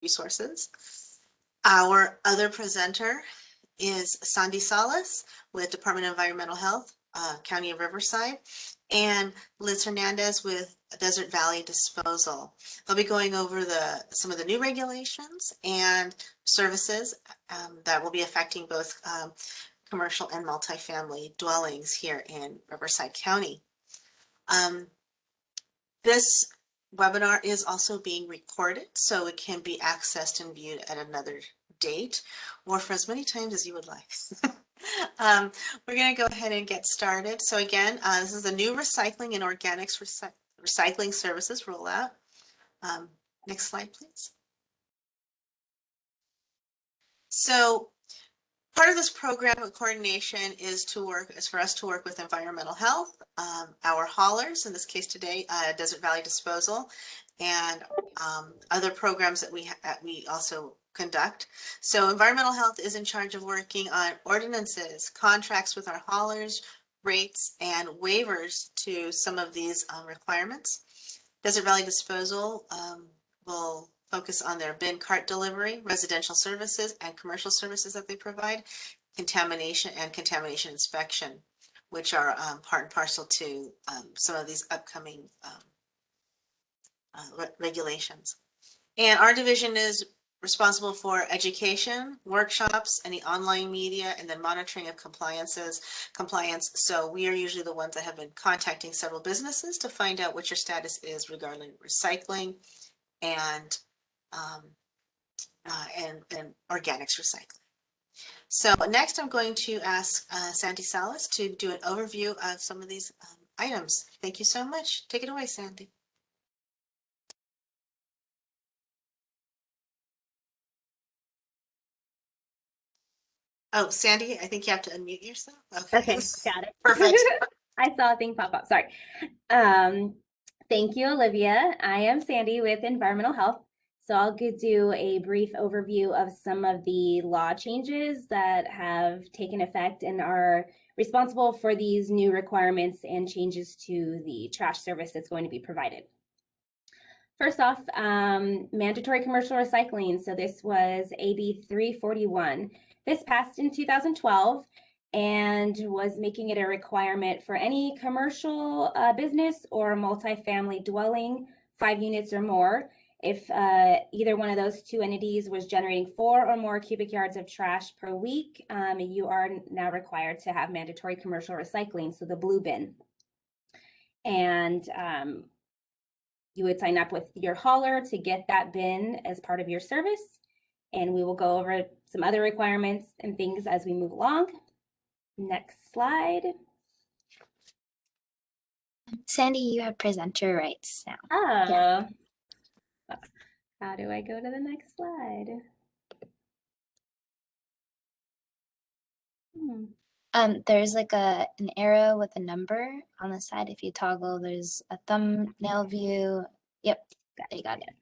resources. Our other presenter is Sandi Salas with Department of Environmental Health, County of Riverside, and Liz Hernandez with Desert Valley Disposal. They'll be going over some of the new regulations and services that will be affecting both commercial and multifamily dwellings here in Riverside County. This webinar is also being recorded, so it can be accessed and viewed at another date or for as many times as you would like. We're going to go ahead and get started. So again, this is the new recycling and organics recycling services rollout. Next slide, please. So part of this program of coordination is for us to work with environmental health, our haulers, in this case today, Desert Valley Disposal, and other programs that we also conduct. So environmental health is in charge of working on ordinances, contracts with our haulers, rates, and waivers to some of these requirements. Desert Valley Disposal will focus on their bin cart delivery, residential services, and commercial services that they provide, contamination and contamination inspection, which are part and parcel to some of these upcoming regulations. And our division is responsible for education, workshops, any online media, and then monitoring of compliance. So we are usually the ones that have been contacting several businesses to find out what your status is regarding recycling and organics recycling. So next I'm going to ask Sandi Salas to do an overview of some of these items. Thank you so much. Take it away, Sandi. Oh, Sandi, I think you have to unmute yourself. Okay, got it. Perfect. I saw a thing pop up, sorry. Thank you, Olivia. I am Sandi with Environmental Health. So I'll do a brief overview of some of the law changes that have taken effect and are responsible for these new requirements and changes to the trash service that's going to be provided. First off, mandatory commercial recycling. So this was AB 341. This passed in 2012 and was making it a requirement for any commercial business or multifamily dwelling, 5 units or more. If either one of those two entities was generating 4 or more cubic yards of trash per week, you are now required to have mandatory commercial recycling, so the blue bin. And you would sign up with your hauler to get that bin as part of your service. And we will go over some other requirements and things as we move along. Next slide. Sandi, you have presenter rights now. Oh. Yeah. How do I go to the next slide? There's like an arrow with a number on the side. If you toggle, there's a thumbnail view. Yep, you got it.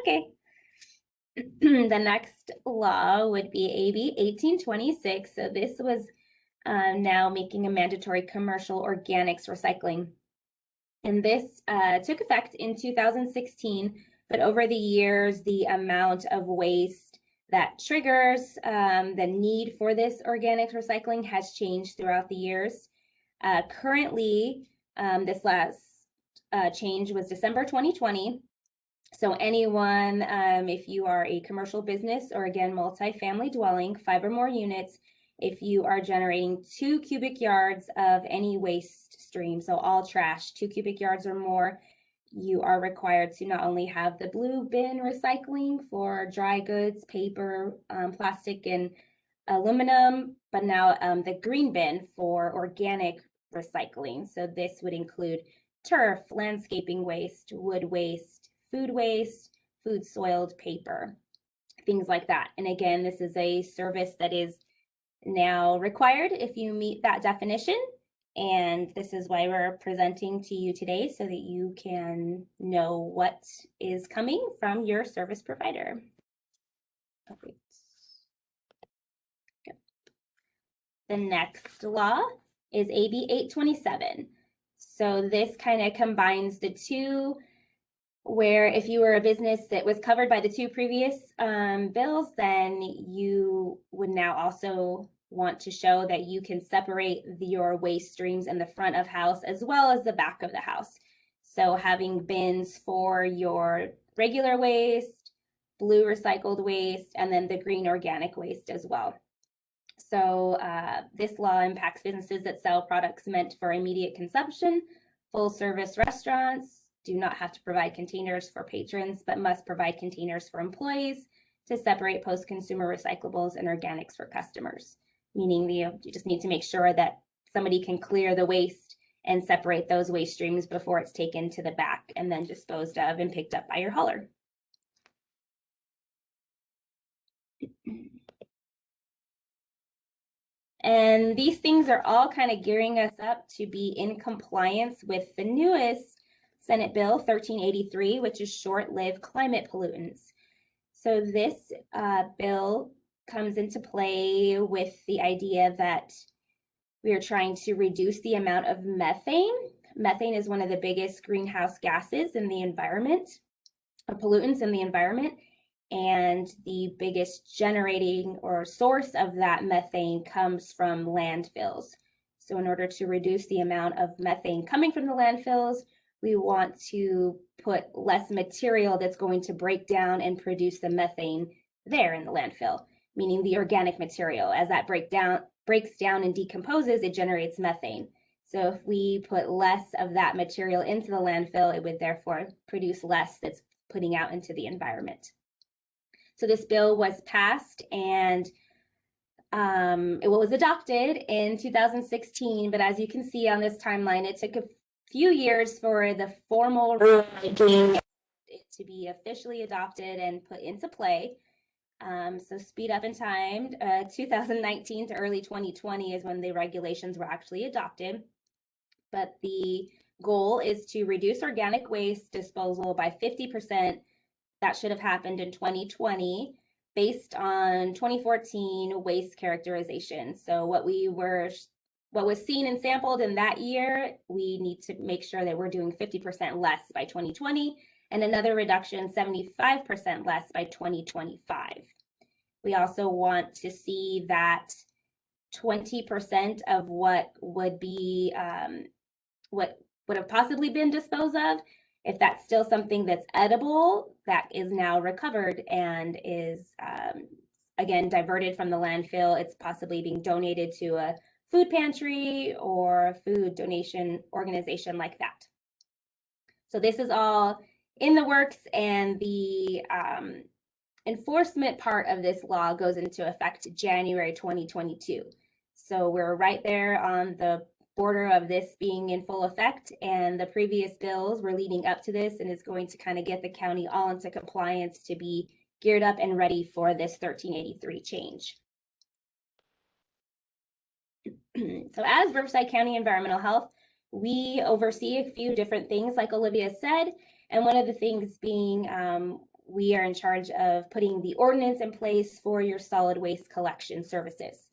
Okay. The next law would be AB 1826. So this was now making a mandatory commercial organics recycling. And this took effect in 2016, but over the years, the amount of waste that triggers the need for this organics recycling has changed throughout the years. Currently, this last change was December 2020. So anyone, if you are a commercial business or again, multifamily dwelling, 5 or more units, if you are generating 2 cubic yards of any waste stream, so all trash, 2 cubic yards or more, you are required to not only have the blue bin recycling for dry goods, paper, plastic, and aluminum, but now the green bin for organic recycling. So this would include turf, landscaping waste, wood waste, food soiled paper, things like that. And again, this is a service that is now required if you meet that definition. And this is why we're presenting to you today so that you can know what is coming from your service provider. Okay. The next law is AB 827. So this kind of combines the two where if you were a business that was covered by the two previous bills, then you would now also want to show that you can separate your waste streams in the front of house as well as the back of the house. So having bins for your regular waste, blue recycled waste, and then the green organic waste as well. So this law impacts businesses that sell products meant for immediate consumption. Full service restaurants do not have to provide containers for patrons, but must provide containers for employees to separate post-consumer recyclables and organics for customers. Meaning you just need to make sure that somebody can clear the waste and separate those waste streams before it's taken to the back and then disposed of and picked up by your hauler. And these things are all kind of gearing us up to be in compliance with the newest Senate Bill 1383, which is short-lived climate pollutants. So this bill comes into play with the idea that we are trying to reduce the amount of methane. Methane is one of the biggest greenhouse gases in the environment, pollutants in the environment. And the biggest generating or source of that methane comes from landfills. So in order to reduce the amount of methane coming from the landfills, we want to put less material that's going to break down and produce the methane there in the landfill, meaning the organic material. As that breaks down and decomposes, it generates methane. So if we put less of that material into the landfill, it would therefore produce less that's putting out into the environment. So this bill was passed and it was adopted in 2016, but as you can see on this timeline, it took a few years for the formal rulemaking to be officially adopted and put into play. So speed up in time, 2019 to early 2020 is when the regulations were actually adopted. But the goal is to reduce organic waste disposal by 50%. That should have happened in 2020 based on 2014 waste characterization. So what was seen and sampled in that year, we need to make sure that we're doing 50% less by 2020 and another reduction 75% less by 2025. We also want to see that 20% of what would be what would have possibly been disposed of, if that's still something that's edible, that is now recovered and is, again, diverted from the landfill. It's possibly being donated to a food pantry or food donation organization like that. So this is all in the works, and the enforcement part of this law goes into effect January 2022. So we're right there on the border of this being in full effect, and the previous bills were leading up to this, and is going to kind of get the county all into compliance to be geared up and ready for this 1383 change. So as Riverside County Environmental Health, we oversee a few different things, like Olivia said, and one of the things being we are in charge of putting the ordinance in place for your solid waste collection services.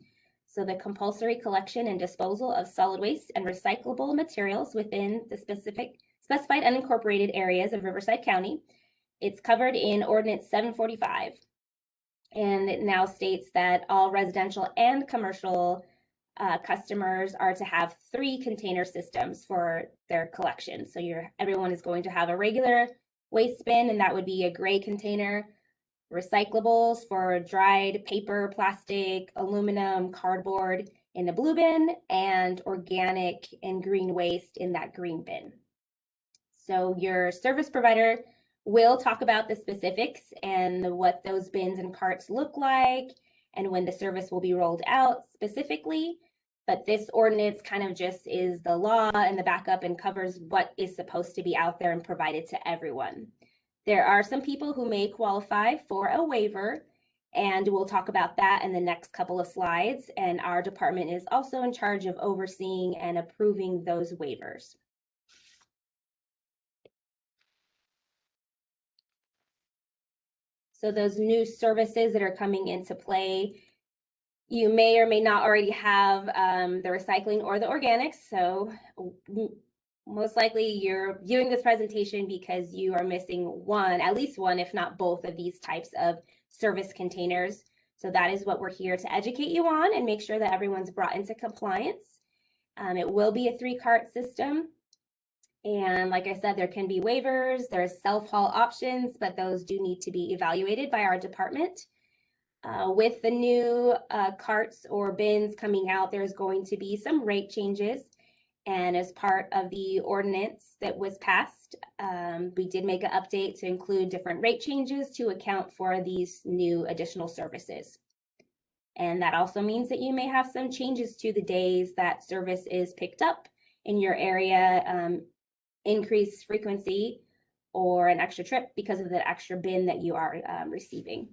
So the compulsory collection and disposal of solid waste and recyclable materials within the specified unincorporated areas of Riverside County. It's covered in Ordinance 745. And it now states that all residential and commercial customers are to have 3 container systems for their collection. So everyone is going to have a regular waste bin, and that would be a gray container. Recyclables for dried paper, plastic, aluminum, cardboard in the blue bin, and organic and green waste in that green bin. So your service provider will talk about the specifics and what those bins and carts look like and when the service will be rolled out specifically. But this ordinance kind of just is the law and the backup and covers what is supposed to be out there and provided to everyone. There are some people who may qualify for a waiver, and we'll talk about that in the next couple of slides. And our department is also in charge of overseeing and approving those waivers. So those new services that are coming into play, you may or may not already have the recycling or the organics. So most likely you're viewing this presentation because you are missing one, at least one, if not both of these types of service containers. So that is what we're here to educate you on and make sure that everyone's brought into compliance. It will be a 3-cart system. And like I said, there can be waivers, there's self-haul options, but those do need to be evaluated by our department. With the new carts or bins coming out, there's going to be some rate changes. And as part of the ordinance that was passed, we did make an update to include different rate changes to account for these new additional services. And that also means that you may have some changes to the days that service is picked up in your area, increased frequency, or an extra trip because of the extra bin that you are receiving.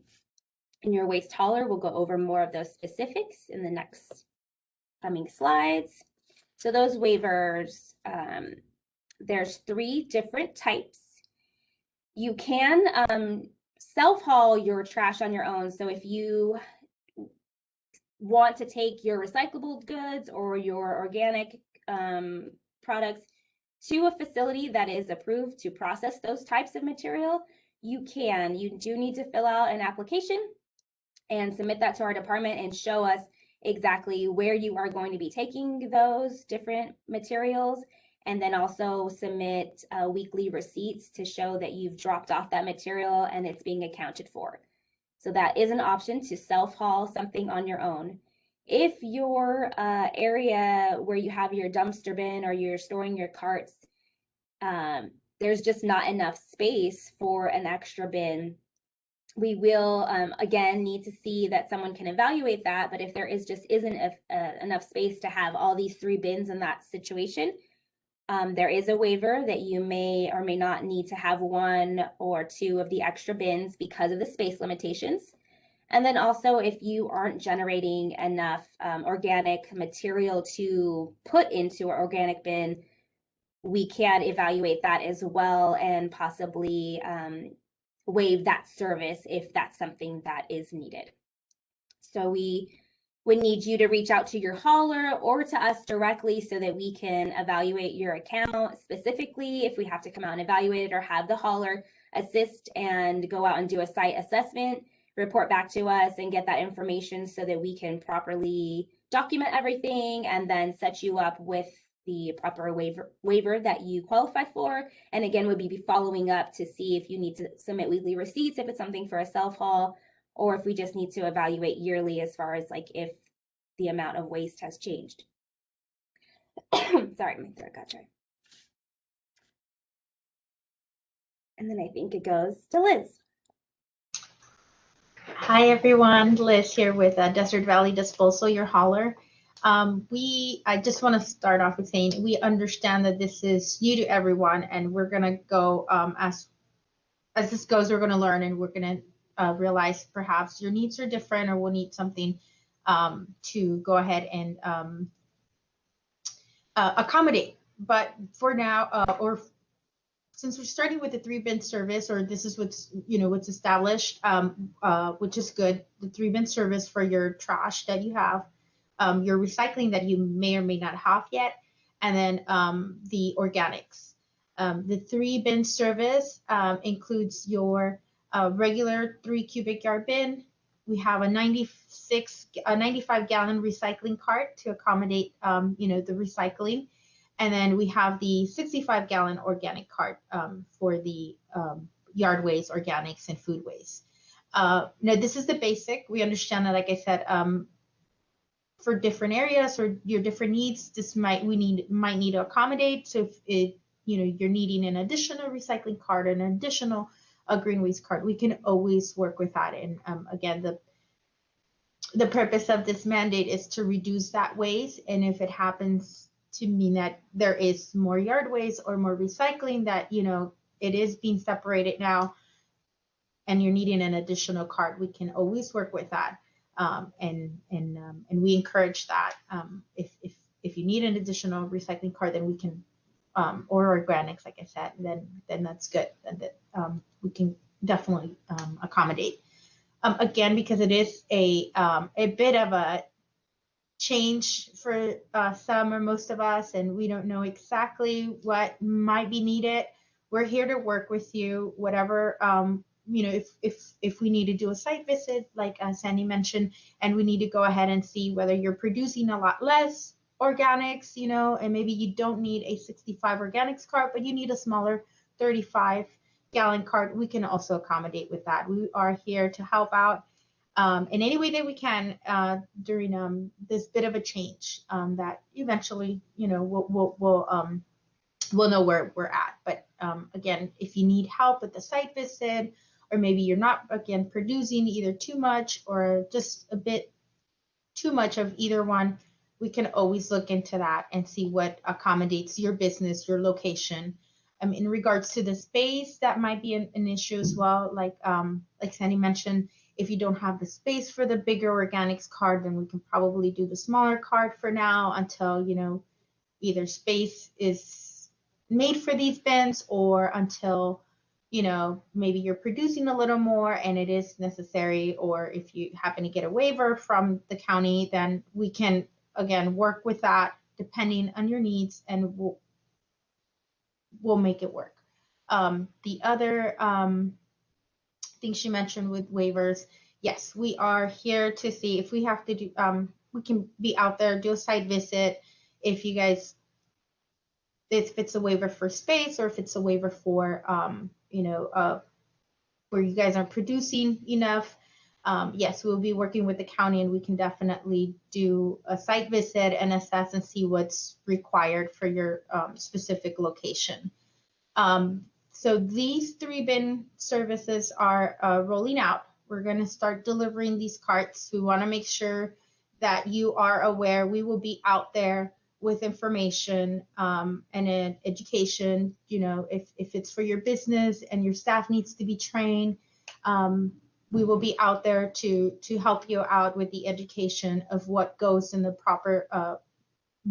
In your waste hauler, we'll go over more of those specifics in the next coming slides. So those waivers, there's 3 different types. You can self-haul your trash on your own. So if you want to take your recyclable goods or your organic products to a facility that is approved to process those types of material, you can. You do need to fill out an application and submit that to our department and show us exactly where you are going to be taking those different materials, and then also submit weekly receipts to show that you've dropped off that material and it's being accounted for. So that is an option to self-haul something on your own. If your area where you have your dumpster bin or you're storing your carts, there's just not enough space for an extra bin, we will again need to see that someone can evaluate that. But if there just isn't enough space to have all these 3 bins in that situation, there is a waiver that you may or may not need to have 1 or 2 of the extra bins because of the space limitations. And then also, if you aren't generating enough organic material to put into an organic bin, we can evaluate that as well and possibly waive that service if that's something that is needed. So we would need you to reach out to your hauler or to us directly so that we can evaluate your account specifically if we have to come out and evaluate it, or have the hauler assist and go out and do a site assessment, report back to us and get that information so that we can properly document everything and then set you up with the proper waiver that you qualify for. And again, we'll be following up to see if you need to submit weekly receipts, if it's something for a self-haul, or if we just need to evaluate yearly as far as like if the amount of waste has changed. Sorry, my throat got dry. And then I think it goes to Liz. Hi everyone, Liz here with Desert Valley Disposal, your hauler. I just want to start off with saying we understand that this is new to everyone, and we're going to go as this goes, we're going to learn, and we're going to realize perhaps your needs are different, or we'll need something to go ahead and accommodate. But for now, or since we're starting with the 3-bin service, or this is what's what's established, which is good, the 3-bin service for your trash that you have, your recycling that you may or may not have yet, and then the organics. The 3-bin service includes your regular 3 cubic yard bin. We have a 95-gallon recycling cart to accommodate the recycling. And then we have the 65-gallon organic cart for the yard waste, organics, and food waste. Now, this is the basic. We understand that, like I said, for different areas or your different needs, this might need to accommodate. So if you're needing an additional recycling cart, an additional green waste cart, we can always work with that. And again, the purpose of this mandate is to reduce that waste. And if it happens to mean that there is more yard waste or more recycling, that it is being separated now, and you're needing an additional cart, we can always work with that, and we encourage that. If you need an additional recycling cart, then we can, or organics, like I said, then that's good. Then we can definitely accommodate. Again, because it is a bit of a change for some or most of us, and we don't know exactly what might be needed. We're here to work with you, whatever, you know, if we need to do a site visit, like Sandi mentioned, and we need to go ahead and see whether you're producing a lot less organics, you know, and maybe you don't need a 65 organics cart, but you need a smaller 35-gallon cart, we can also accommodate with that. We are here to help out in any way that we can during this bit of a change that eventually, you know, we'll know where we're at. But again, if you need help with the site visit, or maybe you're not, again, producing either too much or just a bit too much of either one, we can always look into that and see what accommodates your business, your location. In regards to the space, that might be an issue as well. Like Sandi mentioned, if you don't have the space for the bigger organics cart, then we can probably do the smaller cart for now until, you know, either space is made for these bins, or until, you know, maybe you're producing a little more and it is necessary, or if you happen to get a waiver from the county, then we can, again, work with that depending on your needs, and we'll make it work. The other thing she mentioned with waivers, yes, we are here to see if we have to do, we can be out there, do a site visit. If you guys, if it's a waiver for space, or if it's a waiver for, you know, where you guys aren't producing enough, yes, we'll be working with the county, and we can definitely do a site visit and assess and see what's required for your specific location. So these 3 bin services are rolling out. We're going to start delivering these carts. We want to make sure that you are aware. We will be out there with information and education. You know, if it's for your business and your staff needs to be trained, we will be out there to help you out with the education of what goes in the proper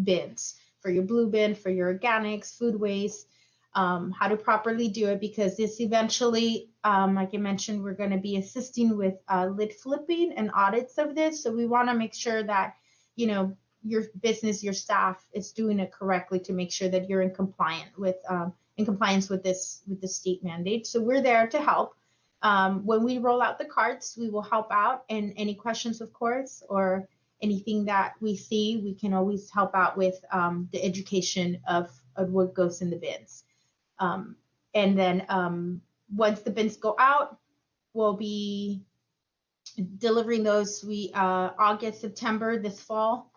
bins, for your blue bin, for your organics, food waste, how to properly do it, because this eventually, like I mentioned, we're going to be assisting with lid flipping and audits of this. So we want to make sure that, you know, your business, your staff is doing it correctly, to make sure that you're in compliance with this state mandate. So we're there to help. When we roll out the carts, we will help out, and any questions, of course, or anything that we see, we can always help out with the education of what goes in the bins. And then once the bins go out, we'll be delivering those August, September, this fall.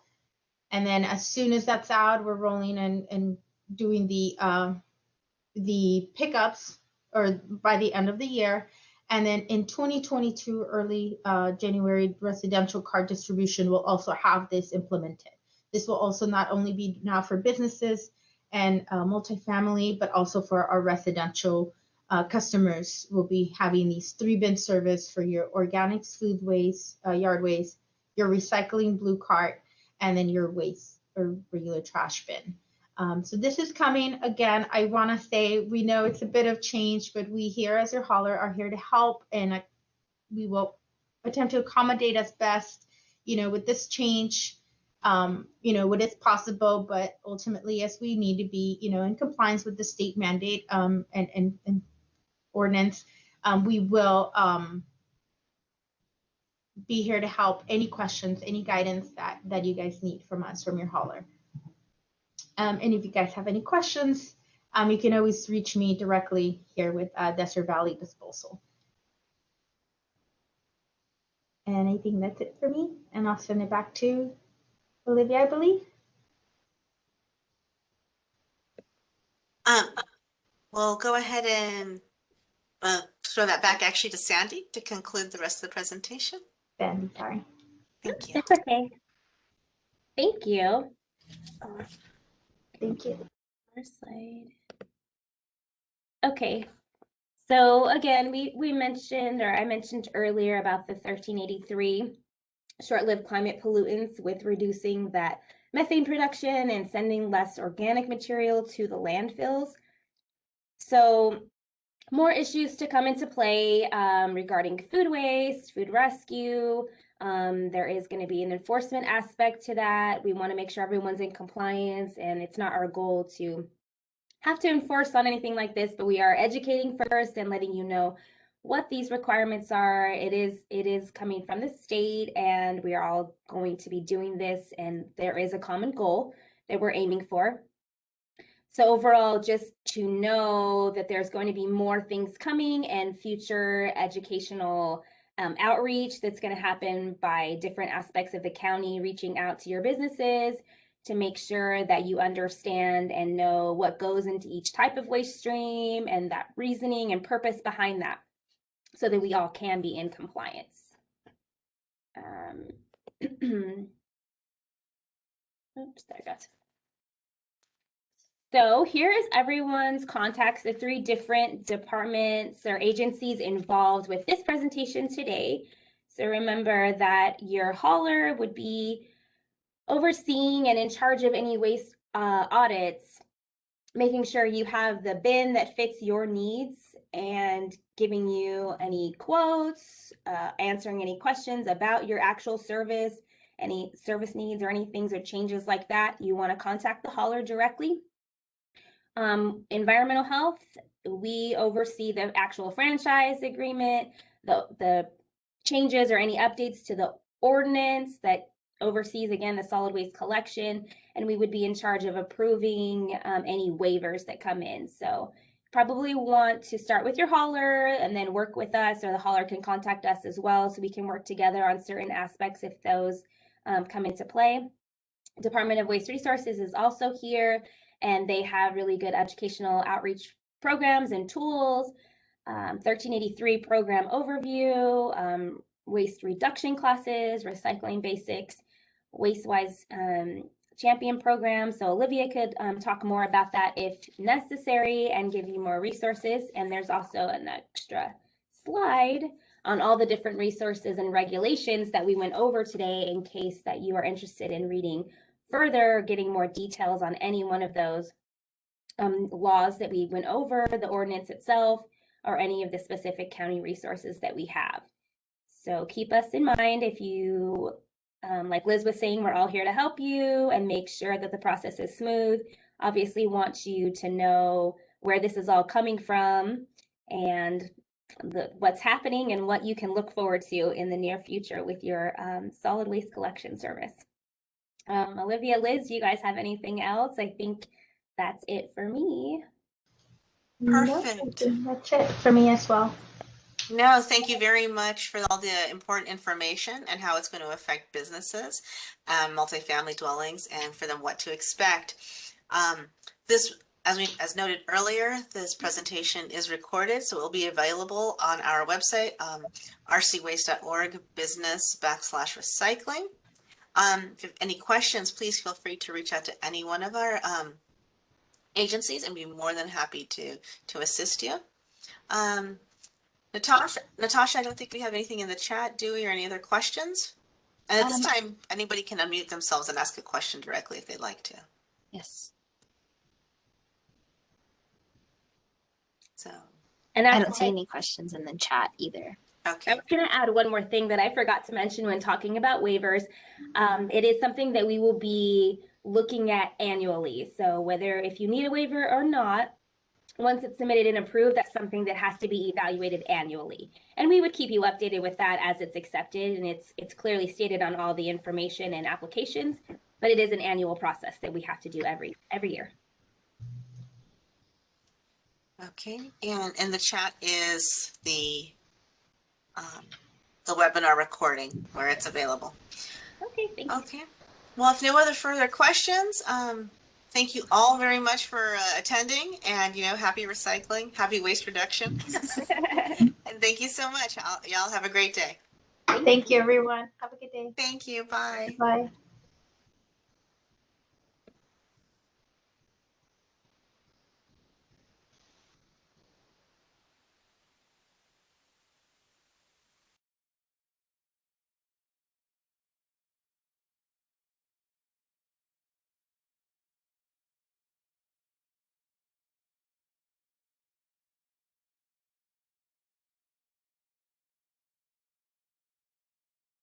And then as soon as that's out, we're rolling and doing the pickups, or by the end of the year. And then in 2022, early January, residential card distribution will also have this implemented. This will also not only be now for businesses and multifamily, but also for our residential customers. We'll be having these 3 bin service for your organics, food waste, yard waste, your recycling blue cart, and then your waste or regular trash bin. So this is coming. Again, I want to say, we know it's a bit of change, but we here as your hauler are here to help, and we will attempt to accommodate as best, you know, with this change, you know, what is possible, but ultimately, as we need to be, you know, in compliance with the state mandate and ordinance, we will be here to help. Any questions, any guidance that you guys need from us, from your hauler. And if you guys have any questions, you can always reach me directly here with Desert Valley Disposal. And I think that's it for me. And I'll send it back to Olivia, I believe. We'll go ahead and throw that back actually to Sandi to conclude the rest of the presentation. Ben, sorry. Thank you. It's okay. Thank you. Thank you. First slide. Okay. So again, we mentioned, or I mentioned earlier, about the 1383 short-lived climate pollutants, with reducing that methane production and sending less organic material to the landfills. So more issues to come into play regarding food waste, food rescue. There is going to be an enforcement aspect to that. We want to make sure everyone's in compliance, and it's not our goal to have to enforce on anything like this, but we are educating first and letting you know what these requirements are. It is coming from the state, and we are all going to be doing this, and there is a common goal that we're aiming for. So overall, just to know that there's going to be more things coming and future educational outreach that's going to happen by different aspects of the county, reaching out to your businesses to make sure that you understand and know what goes into each type of waste stream and that reasoning and purpose behind that, so that we all can be in compliance. Oops, there it goes. So here is everyone's contacts, the 3 different departments or agencies involved with this presentation today. So remember that your hauler would be overseeing and in charge of any waste audits, making sure you have the bin that fits your needs and giving you any quotes, answering any questions about your actual service, any service needs or any things or changes like that. You want to contact the hauler directly. Environmental health, we oversee the actual franchise agreement, the changes or any updates to the ordinance that oversees, again, the solid waste collection, and we would be in charge of approving any waivers that come in. So probably want to start with your hauler and then work with us, or the hauler can contact us as well, so we can work together on certain aspects if those come into play. Department of Waste Resources is also here, and they have really good educational outreach programs and tools. 1383 program overview, waste reduction classes, recycling basics, WasteWise champion program. So Olivia could talk more about that if necessary and give you more resources. And there's also an extra slide on all the different resources and regulations that we went over today, in case that you are interested in reading further, getting more details on any one of those laws that we went over, the ordinance itself, or any of the specific county resources that we have. So keep us in mind if you, like Liz was saying, we're all here to help you and make sure that the process is smooth. Obviously want you to know where this is all coming from and what's happening and what you can look forward to in the near future with your solid waste collection service. Olivia, Liz, do you guys have anything else? I think that's it for me. Perfect. No, that's it for me as well. No, thank you very much for all the important information and how it's going to affect businesses, multifamily dwellings, and for them what to expect. This, as noted earlier, this presentation is recorded, so it will be available on our website, rcwaste.org business/recycling. If you have any questions, please feel free to reach out to any one of our agencies, and be more than happy to assist you. Natasha, I don't think we have anything in the chat, do we, or any other questions? And at this time, anybody can unmute themselves and ask a question directly if they'd like to. Yes. So, And I don't see any questions in the chat either. okay. I was going to add one more thing that I forgot to mention when talking about waivers. It is something that we will be looking at annually. So whether if you need a waiver or not, once it's submitted and approved, that's something that has to be evaluated annually. And we would keep you updated with that as it's accepted, and it's clearly stated on all the information and applications, but it is an annual process that we have to do every year. Okay, and in the chat is the webinar recording where it's available. Okay, thank you. Okay, well, if no other further questions, thank you all very much for attending, and happy recycling, happy waste reduction. And thank you so much. Y'all have a great day. Thank you, everyone. Have a good day. Thank you. Bye. Bye.